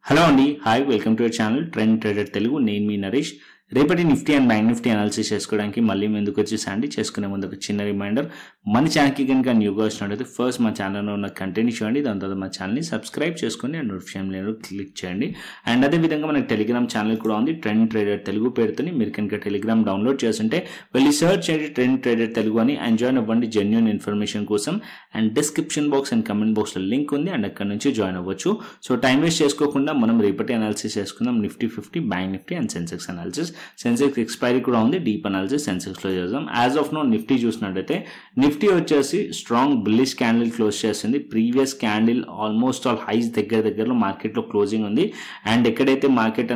Hello అండి, hi, welcome to our channel trend trader Telugu. నేను మీ నరేష్. రేపటి Nifty and bank Nifty analysis చేసుకోవడానికి మళ్ళీ ముందుకు వచ్చేసండి. చేసుకునే ముందు ఒక చిన్న రిమైండర్, మన ఛానల్కి కనుక న్యూగా వచ్చినట్లయితే ఫస్ట్ మా ఛానల్లో ఉన్న కంటెంట్ చూడండి, దాని తర్వాత మా ఛానల్ని సబ్స్క్రైబ్ చేసుకుని అండ్ నోటిఫికేషన్ బెల్ క్లిక్ చేయండి. అండ్ అదేవిధంగా మనకి టెలిగ్రామ్ ఛానల్ కూడా ఉంది, ట్రెండ్ ట్రేడర్ తెలుగు పేరుతోని. మీరు కనుక టెలిగ్రామ్ డౌన్లోడ్ చేస్తుంటే వెళ్ళి సర్చ్ చేయండి ట్రెండ్ ట్రేడర్ తెలుగు అని, అండ్ జాయిన్ అవ్వండి జెన్యూన్ ఇన్ఫర్మేషన్ కోసం. And description box and comment బాక్స్లో లింక్ ఉంది, అండ్ అక్కడ నుంచి జాయిన్ అవ్వచ్చు. సో టైం వేస్ట్ చేసుకోకుండా మనం రేపటి అనాలిసిస్ చేసుకుందాం. Nifty 50, bank Nifty and Sensex analysis. Sensex expiry కూడా ఉంది, డీప్ అనాలిసిస్ సెన్సెక్స్ లో చేద్దాం. యాజ్ ఆఫ్ నో నిఫ్టీ చూసినట్టయితే నిఫ్టీ వచ్చేసి స్ట్రాంగ్ బుల్లిష్ క్యాండిల్ క్లోజ్ చేస్తుంది. Previous candle almost all highs దగ్గరలో మార్కెట్ లో క్లోజింగ్ ఉంది. అండ్ ఎక్కడైతే మార్కెట్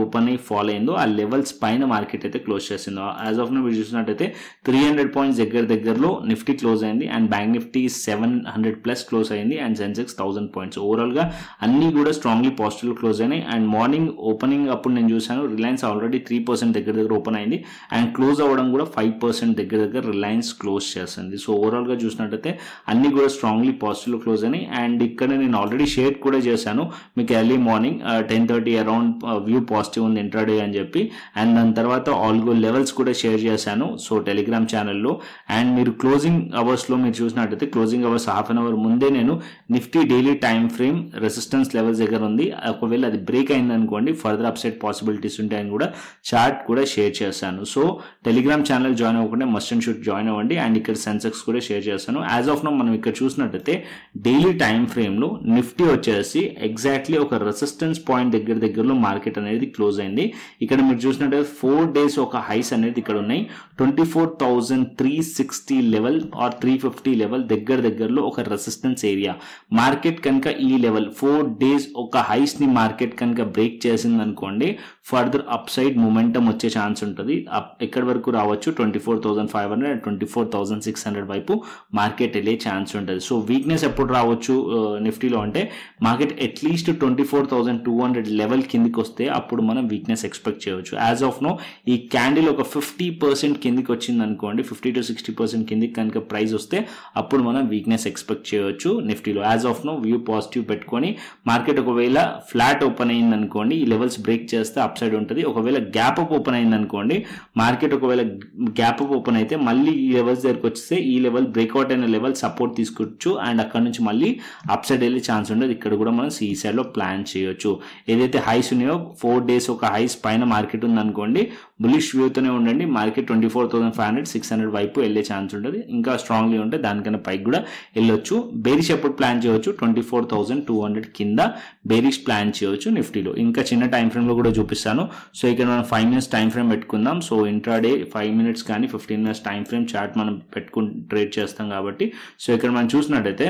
ఓపెన్ అయ్యి ఫాలో అయిందో ఆ లెవెల్స్ పైన మార్కెట్ అయితే క్లోజ్ చేసిందో. యాజ్ ఆఫ్ నో మీరు చూసినట్టయితే 300 పాయింట్స్ దగ్గరలో నిఫ్టీ క్లోజ్ అయింది. And bank Nifty 700 plus close అయింది. And Sensex 1000 points. ఓవరాల్ గా అన్ని కూడా స్ట్రాంగ్లీ పాజిటివ్ క్లోజ్ అయినాయి. అండ్ మార్నింగ్ ఓపెనింగ్ అప్పుడు నేను చూసాను రిలయన్స్ ఆల్రెడీ 3% దగ్గర ఓపెన్ అయింది. అండ్ క్లోజ్ అవ్వడం కూడా 5% దగ్గర రిలయన్స్ క్లోజ్ చేస్తుంది. సో ఓవరాల్ గా చూసినట్టయితే అన్ని కూడా స్ట్రాంగ్లీ పాజిటివ్ క్లోజ్ అయినాయి. అండ్ ఇక్కడ నేను ఆల్రెడీ షేర్ కూడా చేశాను మీకు early morning 10:30 around view positive ఉంది ఇంట్రాడే అని చెప్పి. అండ్ దాని తర్వాత ఆల్గో లెవెల్స్ కూడా షేర్ చేశాను సో టెలిగ్రామ్ ఛానల్లో. అండ్ మీరు క్లోజింగ్ అవర్స్ లో మీరు చూసినట్టయితే closing hours half an hour ముందే నేను Nifty daily time frame resistance levels దగ్గర ఉంది, ఒకవేళ అది బ్రేక్ అయింది అనుకోండి ఫర్దర్ అప్సైడ్ పాసిబిలిటీస్ ఉంటాయని కూడా చార్ట్ కూడా షేర్ చేశాను. సో టెలిగ్రామ్ ఛానల్ జాయిన్ అవ్వకుండా మస్ట్ అండ్ షుడ్ జాయిన్ అవ్వండి. అండ్ ఇక్కడ సెన్సెక్స్ కూడా షేర్ చేశాను. యాజ్ ఆఫ్ నో మనం ఇక్కడ చూసినట్టయితే డైలీ టైమ్ ఫ్రేమ్ లో నిఫ్టీ వచ్చేసి ఎగ్జాక్ట్లీ ఒక రెసిస్టెన్స్ పాయింట్ దగ్గరలో మార్కెట్ అనేది క్లోజ్ అయింది. ఇక్కడ మీరు చూసినట్టయితే 4 days ఒక హైస్ అనేది ఇక్కడ ఉన్నాయి. 24,360 లెవెల్ ఆర్ 350 లెవెల్ దగ్గరలో ఒక రెసిస్టెన్స్ ఏరియా. మార్కెట్ కనుక ఈ లెవెల్ 4 days ఒక హైస్ ని మార్కెట్ కనుక బ్రేక్ చేసింది అనుకోండి ఫర్దర్ అప్ సైడ్ మొమెంటం వచ్చే ఛాన్స్ ఉంటుంది. ఎక్కడి వరకు రావచ్చు 24,500 అండ్ 24,600 వైపు మార్కెట్ వెళ్ళే ఛాన్స్ ఉంటుంది. సో వీక్నెస్ ఎప్పుడు రావచ్చు నిఫ్టీలో అంటే మార్కెట్ అట్లీస్ట్ 24,200 లెవెల్ కిందికి వస్తే అప్పుడు మనం వీక్నెస్ ఎక్స్పెక్ట్ చేయవచ్చు. యాజ్ ఆఫ్ నో ఈ క్యాండిల్ ఒక 50% కిందికి వచ్చింది అనుకోండి, 50 to 60% కిందికి కనుక ప్రైస్ వస్తే అప్పుడు మనం వీక్నెస్ ఎక్స్పెక్ట్ చేయవచ్చు నిఫ్టీలో. As of now view positive పెట్టుకొని మార్కెట్ ఒకవేళ ఫ్లాట్ ఓపెన్ అయింది అనుకోండి ఈ లెవెల్స్ బ్రేక్ చేస్తే అప్ సైడ్ ఉంటుంది. ఒకవేళ గ్యాప్ అప్ ఓపెన్ అయింది అనుకోండి మార్కెట్ ఒకవేళ గ్యాప్ అప్ ఓపెన్ అయితే మళ్ళీ ఈ లెవెల్స్ దగ్గరకు వస్తే ఈ లెవెల్ బ్రేక్అవుట్ అయిన లెవెల్ సపోర్ట్ తీసుకోవచ్చు. అండ్ అక్కడ నుంచి మళ్ళీ అప్ సైడ్ వెళ్ళే ఛాన్స్ ఉండదు. ఇక్కడ కూడా మనం ఈ సైడ్ లో ప్లాన్ చేయొచ్చు. ఏదైతే హైస్ ఉన్నాయో 4 days ఒక హైస్ పైన మార్కెట్ ఉంది అనుకోండి బులిష్ వ్యూతోనే ఉండండి. మార్కెట్ 24,500 600 వైపు వెళ్ళే ఛాన్స్ ఉంటుంది. ఇంకా స్ట్రాంగ్లీ ఉంటే దానికన్నా పైకి కూడా వెళ్ళొచ్చు. బేరిష్ ఎప్పుడు ప్లాన్ చేయవచ్చు 24,200 కింద బేరిష్ ప్లాన్ చేయవచ్చు నిఫ్టీలో. ఇంకా చిన్న టైం ఫ్రేమ్ లో కూడా చూపిస్తాను. సో ఇక్కడ మనం 5 minutes టైం ఫ్రేమ్ పెట్టుకుందాం. సో ఇంట్రాడే 5 minutes కానీ 15 minutes టైం ఫ్రేమ్ చార్ట్ మనం పెట్టుకుని ట్రేడ్ చేస్తాం కాబట్టి. సో ఇక్కడ మనం చూసినట్టయితే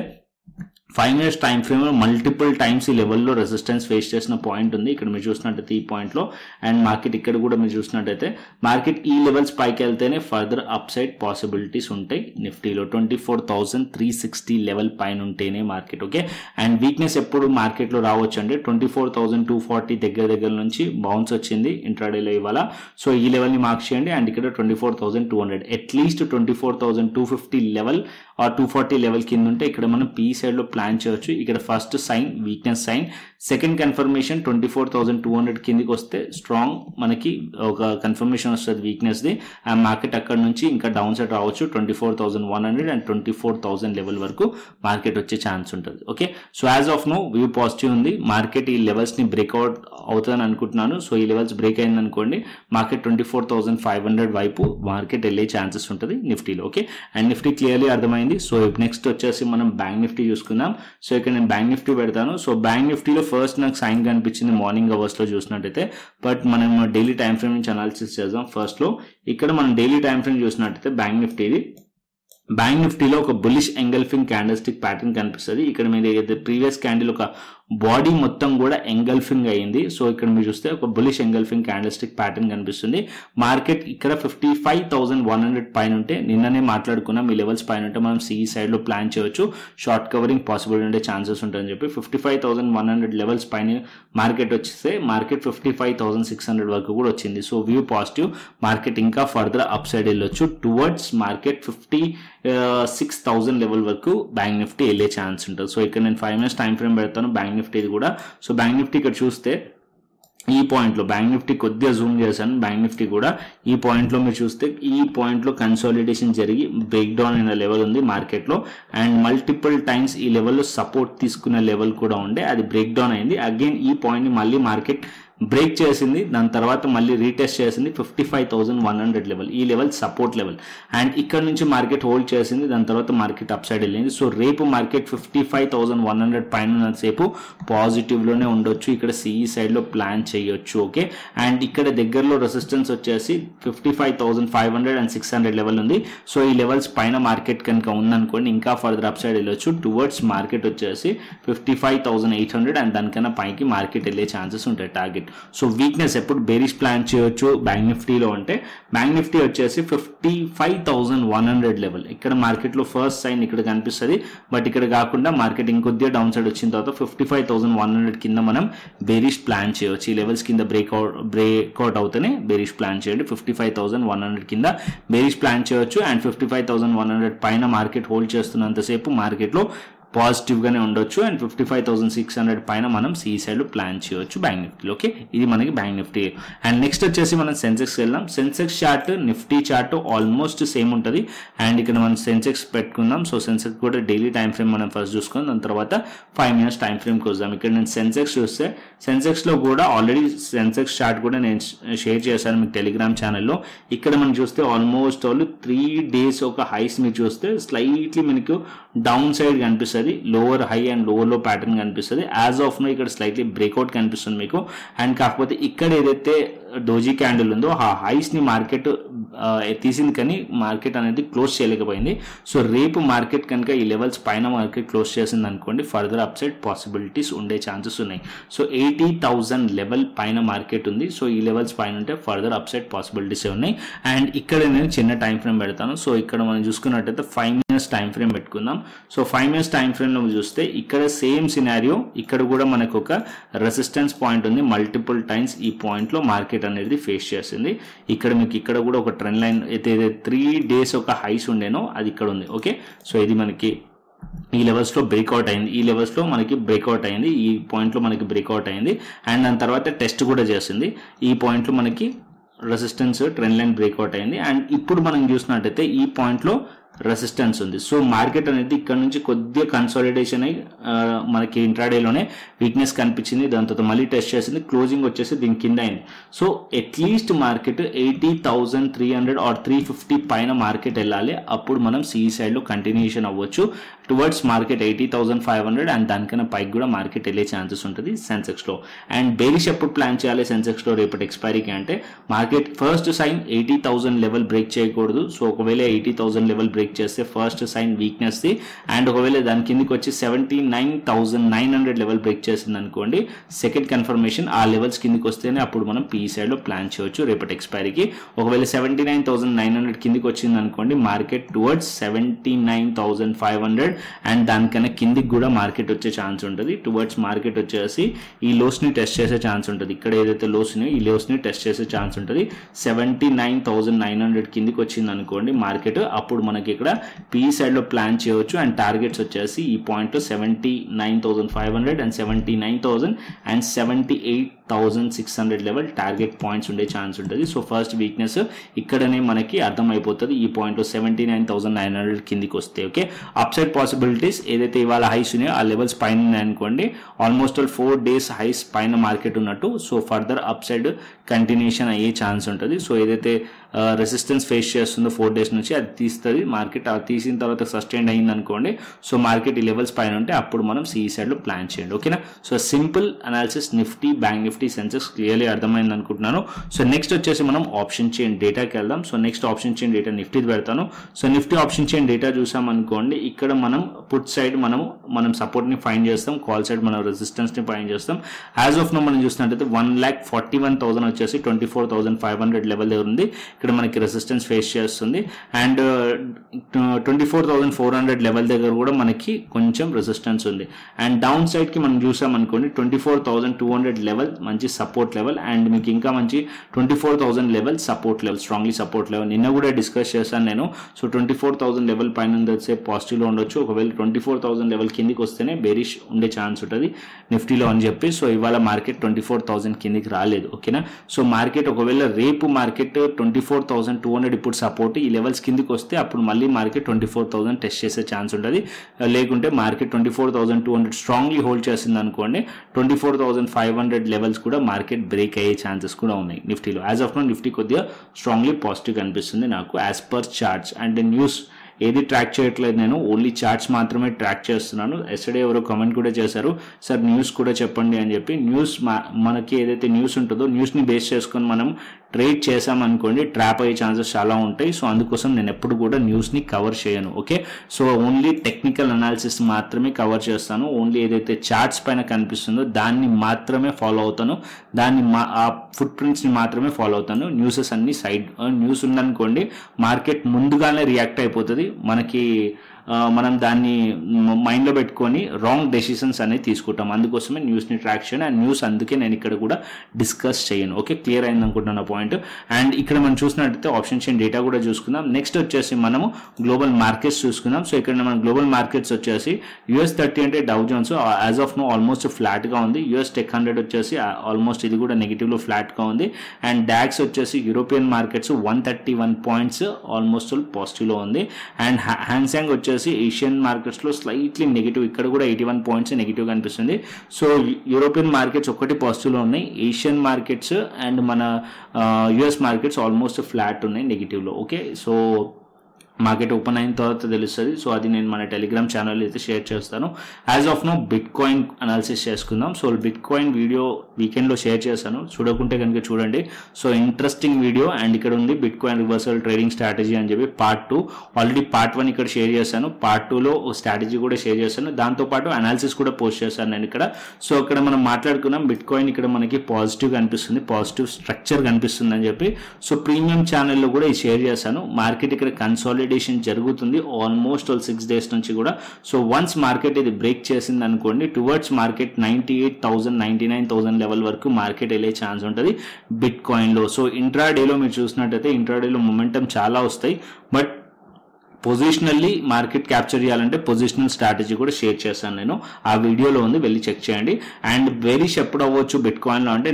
5 minutes టైం ఫ్రేమ్ లో మల్టిపుల్ టైమ్స్ ఈ లెవెల్లో రెసిస్టెన్స్ ఫేస్ చేసిన పాయింట్ ఉంది. ఇక్కడ మీరు చూసినట్టయితే ఈ పాయింట్ లో. అండ్ మార్కెట్ ఇక్కడ కూడా మీరు చూసినట్టయితే మార్కెట్ ఈ లెవెల్స్ పైకి వెళ్తేనే ఫర్దర్ అప్ సైడ్ పాసిబిలిటీస్ ఉంటాయి నిఫ్టీలో. 24,360 లెవెల్ పైన ఉంటేనే మార్కెట్ ఓకే. అండ్ వీక్నెస్ ఎప్పుడు మార్కెట్ లో రావచ్చు అంటే 24,240 దగ్గర నుంచి బౌన్స్ వచ్చింది ఇంట్రాడేలో ఇవాళ. సో ఈ లెవెల్ ని మార్క్ చేయండి. అండ్ ఇక్కడ 24,200 అట్లీస్ట్ 24,250 లెవెల్ ఆర్ 240 లెవెల్ కింద ఉంటే ఇక్కడ మనం పీ సైడ్ లో ప్లాన్ చేయొచ్చు. ఇక్కడ first sign weakness sign. Second confirmation 24,200 కిందికి వస్తే స్ట్రాంగ్ మనకి ఒక కన్ఫర్మేషన్ వస్తుంది వీక్నెస్ ది. ఆ మార్కెట్ అక్కడ నుంచి ఇంకా డౌన్ సైడ్ రావచ్చు 24,100 అండ్ 24,000 లెవెల్ వరకు మార్కెట్ వచ్చే ఛాన్స్ ఉంటుంది okay. So as of now view positive ఉంది. మార్కెట్ ఈ లెవెల్స్ ని బ్రేక్అవుట్ అవుతుందని అనుకుంటున్నాను. సో ఈ లెవెల్స్ బ్రేక్ అయింది అనుకోండి మార్కెట్ 24,500 వైపు మార్కెట్ వెళ్ళే ఛాన్సెస్ ఉంటుంది నిఫ్టీలో ఓకే. అండ్ నిఫ్టీ క్లియర్లీ అర్థమైంది. సో నెక్స్ట్ వచ్చేసి మనం బ్యాంక్ నిఫ్టీ చూసుకుందాం. సో ఇక్కడ నేను బ్యాంక్ నిఫ్టీ పెడతాను. సో బ్యాంక్ నిఫ్టీలో ఫస్ట్ నాకు సైన్ కనిపించింది మార్నింగ్ అవర్స్ లో చూసినట్టయితే. బట్ మనం డైలీ టైం ఫ్రేమ్ నుంచి అనాలిసిస్ చేద్దాం. ఫస్ట్ లో ఇక్కడ మనం డైలీ టైం ఫ్రేమ్ చూసినట్టయితే బ్యాంక్ నిఫ్టీలో ఒక bullish engulfing candle stick pattern కనిపిస్తుంది. ఇక్కడ మీరు ఏదైతే ప్రీవియస్ క్యాండిల్ ఒక బాడీ మొత్తం కూడా ఎంగల్ఫింగ్ అయ్యింది. సో ఇక్కడ మీరు చూస్తే ఒక bullish engulfing candle stick pattern కనిపిస్తుంది. మార్కెట్ ఇక్కడ 55,100 పైన ఉంటే నిన్ననే మాట్లాడుకున్నాం ఈ లెవెల్స్ పైన ఉంటే మనం సిఈ సైడ్ లో ప్లాన్ చేయొచ్చు. షార్ట్ కవరింగ్ పాసిబుల్ ఉండే ఛాన్సెస్ ఉంటాయని చెప్పి 55,100 లెవెల్స్ పైన మార్కెట్ వచ్చేస్తే మార్కెట్ 55,600 వరకు కూడా వచ్చింది. So view positive. మార్కెట్ ఇంకా ఫర్దర్ అప్ సైడ్ వెళ్ళొచ్చు టువర్డ్స్ మార్కెట్ 56,000 లెవెల్ వరకు బ్యాంక్ నిఫ్టీ వెళ్ళే ఛాన్స్ ఉంటుంది. సో ఇక్కడ నేను 5 minutes టైం ఫ్రేమ్ పెడతాను బ్యాంక్ బ్యాంక్ నిఫ్టీది కూడా. సో బ్యాంక్ నిఫ్టీ ఇక్కడ చూస్తే ఈ పాయింట్లో బ్యాంక్ నిఫ్టీ కొద్దిగా జూమ్ చేశాను. బ్యాంక్ నిఫ్టీ కూడా ఈ పాయింట్లో మీరు చూస్తే ఈ పాయింట్లో కన్సాలిడేషన్ జరిగి బ్రేక్ డౌన్ అయిన లెవెల్ ఉంది మార్కెట్లో, అండ్ మల్టిపుల్ టైమ్స్ ఈ లెవెల్లో సపోర్ట్ తీసుకున్న లెవెల్ కూడా ఉండే, అది బ్రేక్ డౌన్ అయింది. అగైన్ ఈ పాయింట్ని మళ్ళీ మార్కెట్ బ్రేక్ చేసింది, దాని తర్వాత మళ్ళీ రీటెస్ట్ చేసింది 55,100 లెవెల్, ఈ లెవెల్ సపోర్ట్ లెవెల్, అండ్ ఇక్కడ నుంచి మార్కెట్ హోల్డ్ చేసింది, దాని తర్వాత మార్కెట్ అప్ సైడ్ వెళ్ళింది. సో రేపు మార్కెట్ 55,100 పైన సేపు పాజిటివ్లోనే ఉండొచ్చు, ఇక్కడ సిఈ సైడ్లో ప్లాన్ చేయొచ్చు. ఓకే, అండ్ ఇక్కడ దగ్గరలో రెసిస్టెన్స్ వచ్చేసి 55,500 అండ్ 600 లెవెల్ ఉంది. సో ఈ లెవెల్స్ పైన మార్కెట్ కనుక ఉందనుకోండి ఇంకా ఫర్దర్ అప్ సైడ్ వెళ్ళొచ్చు టువర్డ్స్ మార్కెట్ వచ్చేసి 55,800 అండ్ దానికన్నా పైకి మార్కెట్ వెళ్ళే ఛాన్సెస్ ఉంటాయి టార్గెట్. సో వీక్నెస్ ఎప్పుడు బేరిష్ ప్లాన్ చేయొచ్చు బ్యాంక్ నిఫ్టీలో అంటే, బ్యాంక్ నిఫ్టీ వచ్చేసి 55,100 లెవెల్ ఇక్కడ మార్కెట్లో ఫస్ట్ సైన్ ఇక్కడ కనిపిస్తుంది, బట్ ఇక్కడ కాకుండా మార్కెట్ ఇంకొద్దిగా డౌన్ సైడ్ వచ్చిన తర్వాత 55,100 కింద మనం బేరిష్ ప్లాన్ చేయొచ్చు. ఈ లెవెల్స్ కింద బ్రేక్అవుట్ అవుతేనే బేరిష్ ప్లాన్ చేయండి. 55,100 కింద బేరిష్ ప్లాన్ చేయొచ్చు, అండ్ 55,100 పైన మార్కెట్ హోల్డ్ చేస్తున్నంతసేపు మార్కెట్లో పాజిటివ్ గానే ఉండొచ్చు, అండ్ 55,600 పైన మనం సి సైడ్ ప్లాన్ చేయొచ్చు బ్యాంక్ నిఫ్టీలో. ఓకే, ఇది మనకి బ్యాంక్ నిఫ్టీ. అండ్ నెక్స్ట్ వచ్చేసి మనం సెన్సెక్స్ వెళ్దాం. Sensex chart Nifty chart almost same ఉంటుంది, అండ్ ఇక్కడ మనం సెన్సెక్స్ పెట్టుకుందాం. సో సెన్సెక్స్ కూడా డైలీ టైం ఫ్రేమ్ మనం ఫస్ట్ చూసుకుందాం, దాని తర్వాత 5 minutes టైం ఫ్రేమ్కి వద్దాం. ఇక్కడ నేను సెన్సెక్స్ చూస్తే సెన్సెక్స్లో కూడా ఆల్రెడీ సెన్సెక్స్ చార్ట్ కూడా నేను షేర్ చేశాను మీకు టెలిగ్రామ్ ఛానల్లో. ఇక్కడ మనం చూస్తే ఆల్మోస్ట్ వాళ్ళు 3 days ఒక హైస్ మీరు చూస్తే స్లైట్లీ మనకు డౌన్ సైడ్ కనిపిస్తుంది, లోవర్ హై అండ్ లోవర్ లో ప్యాటర్న్ కనిపిస్తుంది. యాజ్ ఆఫ్ నో ఇక్కడ స్లైట్లీ బ్రేక్అవుట్ కనిపిస్తుంది మీకు, అండ్ కాకపోతే ఇక్కడ ఏదైతే డోజీ క్యాండిల్ ఉందో ఆ హైస్ ని మార్కెట్ తీసింది కానీ మార్కెట్ అనేది క్లోజ్ చేయలేకపోయింది. సో రేపు మార్కెట్ కనుక ఈ లెవెల్స్ పైన మార్కెట్ క్లోజ్ చేసింది అనుకోండి ఫర్దర్ అప్సైడ్ పాసిబిలిటీస్ ఉండే ఛాన్సెస్ ఉన్నాయి. సో 80,000 లెవెల్ పైన మార్కెట్ ఉంది. సో ఈ లెవెల్స్ పైన ఉంటే ఫర్దర్ అప్సైడ్ పాసిబిలిటీస్ ఉన్నాయి. అండ్ ఇక్కడ నేను చిన్న టైం ఫ్రేమ్ పెడతాను. సో ఇక్కడ మనం చూసుకున్నట్టయితే 5 minutes టైం ఫ్రేమ్ పెట్టుకుందాం. సో 5 minutes టైం ఫ్రేమ్ లో చూస్తే ఇక్కడ సేమ్ సినారియో, ఇక్కడ కూడా మనకు ఒక రెసిస్టెన్స్ పాయింట్ ఉంది. మల్టిపుల్ టైమ్స్ ఈ పాయింట్ లో మార్కెట్ అనేది ఫేస్ చేసింది. ఇక్కడ మీకు ఇక్కడ కూడా ఒక ట్రెండ్ లైన్ అయితే 3 days ఒక హైస్ ఉండేనో అది ఇక్కడ ఉంది. ఓకే, సో ఇది మనకి ఈ లెవెల్స్ లో బ్రేక్అవుట్ అయింది, ఈ లెవెల్స్ లో మనకి బ్రేక్అవుట్ అయింది, ఈ పాయింట్ లో మనకి బ్రేక్అవుట్ అయింది, అండ్ దాని తర్వాత టెస్ట్ కూడా చేసింది. ఈ పాయింట్ లో మనకి రెసిస్టెన్స్ ట్రెండ్ లైన్ బ్రేక్అవుట్ అయింది, అండ్ ఇప్పుడు మనం చూసినట్టయితే ఈ పాయింట్ లో రెసిస్టెన్స్ ఉంది. సో మార్కెట్ అనేది ఇక్కడ నుంచి కొద్దిగా కన్సాలిడేషన్ అయ్యి మనకి ఇంట్రాడేలోనే వీక్నెస్ కనిపించింది, దాని తర్వాత మళ్ళీ టెస్ట్ చేసింది, క్లోజింగ్ వచ్చేసి దీని కింద అయింది. సో అట్లీస్ట్ మార్కెట్ 80,300 ఆర్ 350 పైన మార్కెట్ వెళ్ళాలి, అప్పుడు మనం సిఈ సైడ్ లో కంటిన్యూషన్ అవ్వచ్చు టువర్డ్స్ మార్కెట్ 80,500 అండ్ దానికన్నా పైకి కూడా మార్కెట్ వెళ్ళే ఛాన్సెస్ ఉంటుంది సెన్సెక్స్ లో. అండ్ బేరిష్ ఎప్పుడు ప్లాన్ చేయాలి సెన్సెక్స్ లో రేపటి ఎక్స్పైరీకి అంటే, market first sign 80,000 level break చేయకూడదు. సో ఒకవేళ 80,000 లెవెల్ బ్రేక్ చేస్తే ఫస్ట్ సైన్ వీక్నెస్ ది, అండ్ ఒకవేళ దాని కిందకి వచ్చి 79,900 లెవెల్ బ్రేక్ చేసింది అనుకోండి సెకండ్ కన్ఫర్మేషన్, ఆ లెవెల్స్ కిందకి వస్తేనే అప్పుడు మనం పీ సైడ్ లో ప్లాన్ చేయొచ్చు రేపటి ఎక్స్పైరీకి. ఒకవేళ 79,900 కిందకి వచ్చింది అనుకోండి మార్కెట్ టువర్డ్స్ 79,500 అండ్ దానికన్నా కిందికి కూడా మార్కెట్ వచ్చే ఛాన్స్ ఉంటుంది. టువర్డ్స్ మార్కెట్ వచ్చేసి ఈ లోస్ ని టెస్ట్ చేసే ఛాన్స్ ఉంటుంది. ఇక్కడ ఏదైతే లోస్ ని ఈ లోస్ ని టెస్ట్ చేసే ఛాన్స్ ఉంటుంది. 79,900 కిందికి వచ్చింది అనుకోండి మార్కెట్, అప్పుడు మనకి ఇక్కడ పీ సైడ్ లో ప్లాన్ చేయవచ్చు. అండ్ టార్గెట్స్ వచ్చేసి ఈ పాయింట్ లో 79,500 and 79,000 and 78,600 level target points ఉండే ఛాన్స్ ఉంటుంది. సో ఫస్ట్ వీక్నెస్ ఇక్కడనే మనకి అర్థమైపోతుంది, ఈ పాయింట్ లో 79,900 కిందికి వస్తే. ఓకే, అప్సైడ్ పాసిబిలిటీస్ ఏదైతే ఇవాళ హైస్ ఉన్నాయో ఆ లెవెల్స్ పైన ఉన్నాయనుకోండి ఆల్మోస్ట్ 4 days హైస్ పైన మార్కెట్ ఉన్నట్టు. సో ఫర్దర్ అప్సైడ్ కంటిన్యూషన్ అయ్యే ఛాన్స్ ఉంటుంది. సో ఏదైతే రెసిస్టెన్స్ ఫేస్ చేస్తుందో 4 days నుంచి అది తీస్తుంది మార్కెట్, అది తీసిన తర్వాత సస్టైన్ అయింది అనుకోండి సో మార్కెట్ ఈ లెవెల్స్ పైన ఉంటే అప్పుడు మనం సిఈ సైడ్ లో ప్లాన్ చేయండి. ఓకేనా, so simple analysis Nifty, bank Nifty, Sensex clearly అర్థమైంది అనుకుంటున్నాను. సో నెక్స్ట్ వచ్చేసి మనం ఆప్షన్ చైన్ డేటాకి వెళ్దాం. So next option chain data నిఫ్టీది పెడతాను. So Nifty option chain data చూసాం అనుకోండి, ఇక్కడ మనం పుట్ సైడ్ మనం సపోర్ట్ ని ఫైండ్ చేస్తాం, కాల్ సైడ్ మనం రెసిస్టెన్స్ ని ఫైండ్ చేస్తాం. యాజ్ ఆఫ్ నో మనం చూసినట్టయితే 1,41,000 వచ్చేసి 24,500 లెవెల్ దగ్గర ఉంది. ఇక్కడ మనకి రెసిస్టెన్స్ ఫేస్ చేస్తుంది. అండ్ 24,400 లెవెల్ దగ్గర కూడా మనకి కొంచెం రెసిస్టెన్స్ ఉంది. అండ్ డౌన్ సైడ్ కి మనం చూసాం అనుకోండి 24,200 లెవెల్ మంచి సపోర్ట్ లెవెల్ అండ్ మీకు ఇంకా మంచి 24,000 level support level, strongly support level. నిన్న కూడా డిస్కస్ చేశాను నేను. సో 24,000 లెవెల్ పైన ఉండే పాజిటివ్లో ఉండొచ్చు. ఒకవేళ 24,000 లెవెల్ కిందికి వస్తేనే బేరిష్ ఉండే ఛాన్స్ ఉంటుంది నిఫ్టీలో అని చెప్పి. సో ఇవాళ మార్కెట్ 24,000 కిందికి రాలేదు. ఓకేనా. సో మార్కెట్ ఒకవేళ రేపు మార్కెట్ 24,200 ఇప్పుడు సపోర్ట్, ఈ లెవెల్స్ కిందికి వస్తే అప్పుడు మళ్ళీ మార్కెట్ 24,000 టెస్ట్ చేసే ఛాన్స్ ఉంటుంది. లేకుంటే మార్కెట్ 24,200 స్ట్రాంగ్లీ హోల్డ్ చేసింది అనుకోండి 24,500 లెవెల్స్ కూడా మార్కెట్ బ్రేక్ అయ్యే ఛాన్సెస్ కూడా ఉన్నాయి నిఫ్టీలో. యాజ్ ఆఫ్ నో నిఫ్టీ కొద్దిగా స్ట్రాంగ్లీ పాజిటివ్ కనిపిస్తుంది నాకు as per charts. And news ఏది ట్రాక్ చేయట్లేదు, నేను ఓన్లీ చార్ట్స్ మాత్రమే ట్రాక్ చేస్తున్నాను. ఎస్టర్డే ఎవరో కామెంట్ కూడా చేశారు, సార్ న్యూస్ కూడా చెప్పండి అని చెప్పి. న్యూస్ మనకి ఏదైతే న్యూస్ ఉంటుందో న్యూస్ని బేస్ చేసుకొని మనం ట్రేడ్ చేసామనుకోండి ట్రాప్ అయ్యే ఛాన్సెస్ చాలా ఉంటాయి. సో అందుకోసం నేను ఎప్పుడు కూడా న్యూస్ని కవర్ చేయను. Okay. So only technical analysis మాత్రమే కవర్ చేస్తాను. ఓన్లీ ఏదైతే చార్ట్స్ పైన కనిపిస్తుందో దాన్ని మాత్రమే ఫాలో అవుతాను, ఆ ఫుట్ ప్రింట్స్ని మాత్రమే ఫాలో అవుతాను. న్యూసెస్ అన్ని సైడ్ న్యూస్ ఉందనుకోండి మార్కెట్ ముందుగానే రియాక్ట్ అయిపోతుంది, మనం దాన్ని మైండ్లో పెట్టుకొని రాంగ్ డెసిషన్స్ అనేది తీసుకుంటాం. అందుకోసమే న్యూస్ని ట్రాక్ చేయను అండ్ న్యూస్ అందుకే నేను ఇక్కడ కూడా డిస్కస్ చేయను. ఓకే, క్లియర్ అయింది అనుకుంటున్న పాయింట్. అండ్ ఇక్కడ మనం చూసినట్టయితే ఆప్షన్ చైన్ డేటా కూడా చూసుకుందాం. నెక్స్ట్ వచ్చేసి మనము గ్లోబల్ మార్కెట్స్ చూసుకుందాం. సో ఇక్కడ మన గ్లోబల్ మార్కెట్స్ వచ్చేసి US30 అంటే Dow Jones as of now almost ఫ్లాట్గా ఉంది. US Tech 100 వచ్చేసి ఆల్మోస్ట్ ఇది కూడా నెగిటివ్లో ఫ్లాట్గా ఉంది. అండ్ డాక్స్ వచ్చేసి యూరోపియన్ మార్కెట్స్ 131 పాయింట్స్ ఆల్మోస్ట్ పాజిటివ్లో ఉంది. అండ్ హ్యాన్సాంగ్ వచ్చేసి ఏషియన్ మార్కెట్స్లో స్లైట్లీ నెగిటివ్, ఇక్కడ కూడా 81 పాయింట్స్ నెగిటివ్ కనిపిస్తుంది. సో యూరోపియన్ మార్కెట్స్ ఒకటి పాజిటివ్లో ఉన్నాయి, ఏషియన్ మార్కెట్స్ అండ్ మన US మార్కెట్స్ ఆల్మోస్ట్ ఫ్లాట్ ఉన్నాయి నెగిటివ్లో. ఓకే, సో మార్కెట్ ఓపెన్ అయిన తర్వాత తెలుస్తుంది. సో అది నేను మన టెలిగ్రామ్ ఛానల్ అయితే షేర్ చేస్తాను. As of now bitcoin analysis చేసుకుందాం. సో బిట్ కాయిన్ వీడియో వీకెండ్లో షేర్ చేశాను, చూడకుంటే కనుక చూడండి. So interesting video. అండ్ ఇక్కడ ఉంది bit coin reversal trading strategy అని చెప్పి పార్ట్ 2. ఆల్రెడీ పార్ట్ 1 ఇక్కడ షేర్ చేశాను, పార్ట్ 2లో స్ట్రాటజీ కూడా షేర్ చేశాను, దాంతోపాటు అనాలిసిస్ కూడా పోస్ట్ చేశాను నేను ఇక్కడ. సో ఇక్కడ మనం మాట్లాడుకున్నాం బిట్ కాయిన్ ఇక్కడ మనకి పాజిటివ్ కనిపిస్తుంది, పాజిటివ్ స్ట్రక్చర్ కనిపిస్తుంది అని చెప్పి. సో ప్రీమియం ఛానల్లో కూడా ఇది షేర్ చేశాను. మార్కెట్ ఇక్కడ కన్సాలిడేషన్ జరుగుతుంది ఆల్మోస్ట్ 6 డేస్ నుంచి కూడా. సో వన్స్ మార్కెట్ ఇది బ్రేక్ చేసింది అనుకోండి టువర్డ్స్ మార్కెట్ 98,000 99,000 లెవెల్ వరకు మార్కెట్ వెళ్ళే ఛాన్స్ ఉంటుంది బిట్ కాయిన్లో. సో ఇంట్రాడేలో మీరు చూసినట్టయితే ఇంట్రాడేలో మొమెంటం చాలా వస్తాయి, బట్ పొజిషనల్లీ మార్కెట్ క్యాప్చర్ చేయాలంటే పొజిషనల్ స్ట్రాటజీ కూడా షేర్ చేశాను నేను, ఆ వీడియోలో ఉంది, వెళ్ళి చెక్ చేయండి. అండ్ బేరిష్ ఎప్పుడు అవ్వచ్చు బిట్ కాయిన్లో అంటే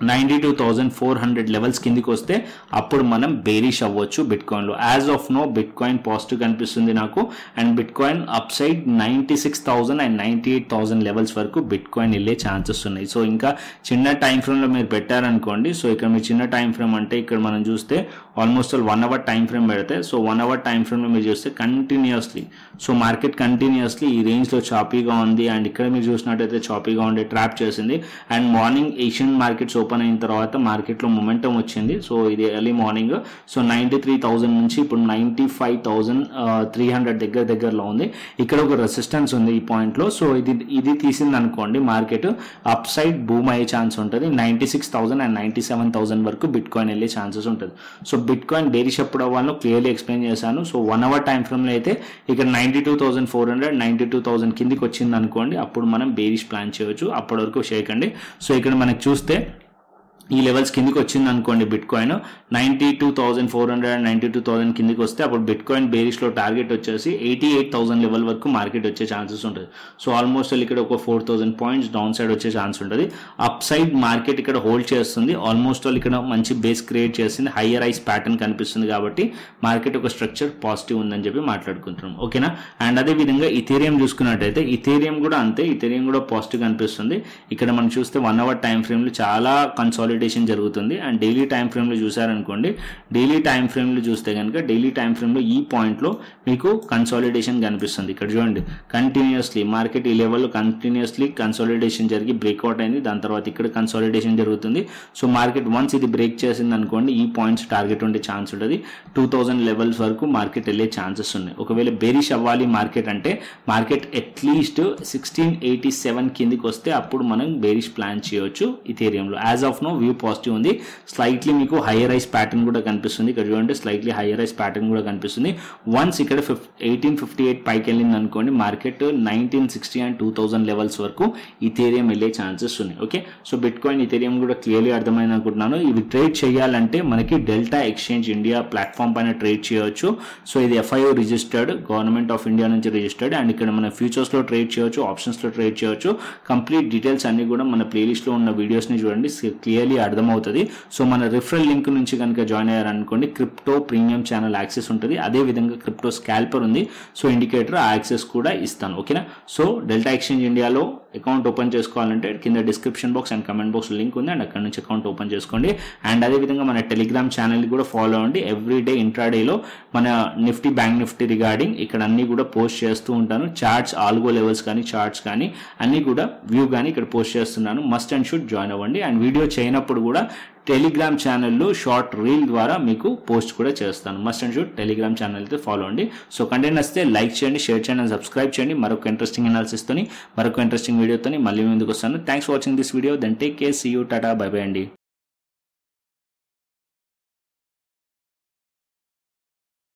92,400 లెవెల్స్ కిందికి వస్తే అప్పుడు మనం బేరిష్ అవ్వచ్చు బిట్ కాయిన్లో. As of now bitcoin positive కనిపిస్తుంది నాకు. And bitcoin upside 96,000 and 98,000 levels వరకు బిట్ కాయిన్ వెళ్ళే ఛాన్సెస్ ఉన్నాయి. సో ఇంకా చిన్న టైం ఫ్రేమ్లో మీరు పెట్టారనుకోండి. సో ఇక్కడ మీరు చిన్న టైం ఫ్రేమ్ అంటే ఇక్కడ మనం చూస్తే ఆల్మోస్ట్ 1 అవర్ టైం ఫ్రేమ్ పెడితే, సో 1 అవర్ టైం ఫ్రేమ్లో మీరు చూస్తే కంటిన్యూస్లీ సో మార్కెట్ కంటిన్యూస్లీ ఈ రేంజ్లో చాపీగా ఉంది. అండ్ ఇక్కడ మీరు చూసినట్టయితే చాపీగా ఉండే ట్రాప్ చేసింది. And morning Asian markets open అయిన తర్వాత మార్కెట్లో మొమెంటం వచ్చింది. సో ఇది ఎర్లీ మార్నింగ్. సో 93,000 నుంచి ఇప్పుడు 95,300 దగ్గరలో ఉంది. ఇక్కడ ఒక రెసిస్టెన్స్ ఉంది ఈ పాయింట్లో. సో ఇది తీసింది అనుకోండి మార్కెట్ అప్ సైడ్ బూమ్ అయ్యే ఛాన్స్ ఉంటుంది. 96,000 అండ్ 97,000 వరకు బిట్ కాయిన్ వెళ్ళే ఛాన్సెస్ ఉంటుంది. సో బిట్ కాయిన్ బేరిష్ ఎప్పుడు అవ్వాలో క్లియర్లీ ఎక్స్ప్లెయిన్ చేశాను. సో 1 అవర్ టైం ఫ్రేమ్లో అయితే ఇక్కడ 92,400 92,000 కిందికి వచ్చింది అనుకోండి అప్పుడు మనం బేరిష్ ప్లాన్ చేయవచ్చు, అప్పటి వరకు చేయకండి. సో ఇక్కడ మనకి చూస్తే ఈ లెవెల్స్ కిందికి వచ్చింది అనుకోండి బిట్ కాయిన్ 92,400 అండ్ 92,000 కిందికి వస్తే అప్పుడు బిట్ కాయిన్ బేరిష్లో టార్గెట్ వచ్చేసి 88,000 లెవెల్ వరకు మార్కెట్ వచ్చే ఛాన్సెస్ ఉంటుంది. సో ఆల్మోస్ట్ ఇక్కడ ఒక 4,000 పాయింట్స్ డౌన్ సైడ్ వచ్చే ఛాన్స్ ఉంటుంది. అప్ సైడ్ మార్కెట్ ఇక్కడ హోల్డ్ చేస్తుంది, ఆల్మోస్ట్ ఇక్కడ మంచి బేస్ క్రియేట్ చేసింది, హయ్యర్ ఐస్ ప్యాటర్న్ కనిపిస్తుంది కాబట్టి మార్కెట్ ఒక స్ట్రక్చర్ పాజిటివ్ ఉందని చెప్పి మాట్లాడుకుంటున్నాం. ఓకేనా. అండ్ అదేవిధంగా ఇథేరియం చూసుకున్నట్టయితే ఇథేరియం కూడా అంతే, ఇథేరియం కూడా పాజిటివ్ కనిపిస్తుంది. ఇక్కడ మనం చూస్తే 1 అవర్ టైం ఫ్రేమ్లో చాలా కన్సాలిడేషన్ జరుగుతుంది. అండ్ డైలీ టైం ఫ్రేమ్లో చూసారనుకోండి, డైలీ టైం ఫ్రేమ్లో చూస్తే కనుక డైలీ టైం ఫ్రేమ్లో ఈ పాయింట్లో మీకు కన్సాలిడేషన్ కనిపిస్తుంది. ఇక్కడ చూడండి కంటిన్యూస్లీ మార్కెట్ ఈ లెవెల్లో కంటిన్యూస్లీ కన్సాలిడేషన్ జరిగి బ్రేక్అవుట్ అయింది, దాని తర్వాత ఇక్కడ కన్సాలిడేషన్ జరుగుతుంది. సో మార్కెట్ వన్స్ ఇది బ్రేక్ చేసింది అనుకోండి ఈ పాయింట్స్ టార్గెట్ ఉండే ఛాన్స్ ఉంటుంది. 2,000 లెవెల్స్ వరకు మార్కెట్ వెళ్ళే ఛాన్సెస్ ఉన్నాయి. ఒకవేళ బేరిష్ అవ్వాలి మార్కెట్ అంటే మార్కెట్ అట్లీస్ట్ 1687 కిందికి వస్తే అప్పుడు మనం బేరిష్ ప్లాన్ చేయొచ్చు ఇథేరియంలో. As of now view positive ఉంది. స్లైట్లీ మీకు హైయర్ రైస్ ప్యాటర్న్ కూడా కనిపిస్తుంది. ఇక్కడ చూడండి స్లైట్లీ హైయర్ రైస్ ప్యాటర్న్ కూడా కనిపిస్తుంది. వన్స్ ఇక్కడ 1858 పైకి వెళ్ళింది అనుకోండి మార్కెట్ 1960 అండ్ 2000 లెవెల్స్ వరకు ఇథేరియం వెళ్ళే ఛాన్సెస్ ఉన్నాయి. Okay, so bit coin Ethereum కూడా క్లియర్లీ అర్థమైంది అనుకుంటున్నాను. ఇవి ట్రేడ్ చేయాలంటే మనకి డెల్టా ఎక్స్చేంజ్ ఇండియా ప్లాట్ఫామ్ పైన ట్రేడ్ చేయవచ్చు. సో ఇది FIO registered, government of India నుంచి రిజిస్టర్డ్. అండ్ ఇక్కడ మన ఫ్యూచర్స్ లో ట్రేడ్ చేయవచ్చు, ఆప్షన్స్ లో ట్రేడ్ చేయవచ్చు. కంప్లీట్ డీటెయిల్స్ అన్ని కూడా మన ప్లేలిస్ట్ లో ఉన్న వీడియోస్ ని చూడండి, క్లియర్లీ అర్థమవుతుంది. సో మన రిఫరల్ లింక్ నుంచి కనుక జాయిన్ అయ్యారనుకోండి క్రిప్టో ప్రీమియం ఛానల్ యాక్సెస్ ఉంటుంది. అదే విధంగా క్రిప్టో స్కాల్పర్ ఉంది, సో ఇండికేటర్ ఆ యాక్సెస్ కూడా ఇస్తాను. ఓకేనా, సో డెల్టా ఎక్స్చేంజ్ ఇండియాలో అకౌంట్ ఓపెన్ చేసుకోవాలంటే కింద description box and comment box link ఉంది, అండ్ అక్కడ నుంచి అకౌంట్ ఓపెన్ చేసుకోండి. అండ్ అదేవిధంగా మన టెలిగ్రామ్ ఛానల్ కూడా ఫాలో అవ్వండి. ఎవ్రీడే ఇంట్రాడేలో మన నిఫ్టీ బ్యాంక్ నిఫ్టీ రిగార్డింగ్ ఇక్కడ అన్ని కూడా పోస్ట్ చేస్తూ ఉంటాను. చార్ట్స్, ఆల్గో లెవెల్స్ కానీ చార్ట్స్ కానీ అన్ని కూడా వ్యూ కానీ ఇక్కడ పోస్ట్ చేస్తున్నాను. మస్ట్ అండ్ షుడ్ జాయిన్ అవ్వండి. అండ్ వీడియో చేయనప్పుడు కూడా టెలిగ్రామ్ ఛానల్లో షార్ట్ రీల్ ద్వారా మీకు పోస్ట్ కూడా చేస్తాను. Must and should Telegram channel అయితే ఫాలో అండి. సో కంటెంట్ వస్తే లైక్ చేయండి, షేర్ చేయండి అండ్ సబ్స్క్రైబ్ చేయండి. మరొక ఇంట్రెస్టింగ్ అనాలిసిస్ తోని మరొక ఇంట్రెస్టింగ్ వీడియోతో మళ్ళీ ముందుకు వస్తాను. Thanks for watching this video. Then take care, see you, ta-ta, bye bye అండి.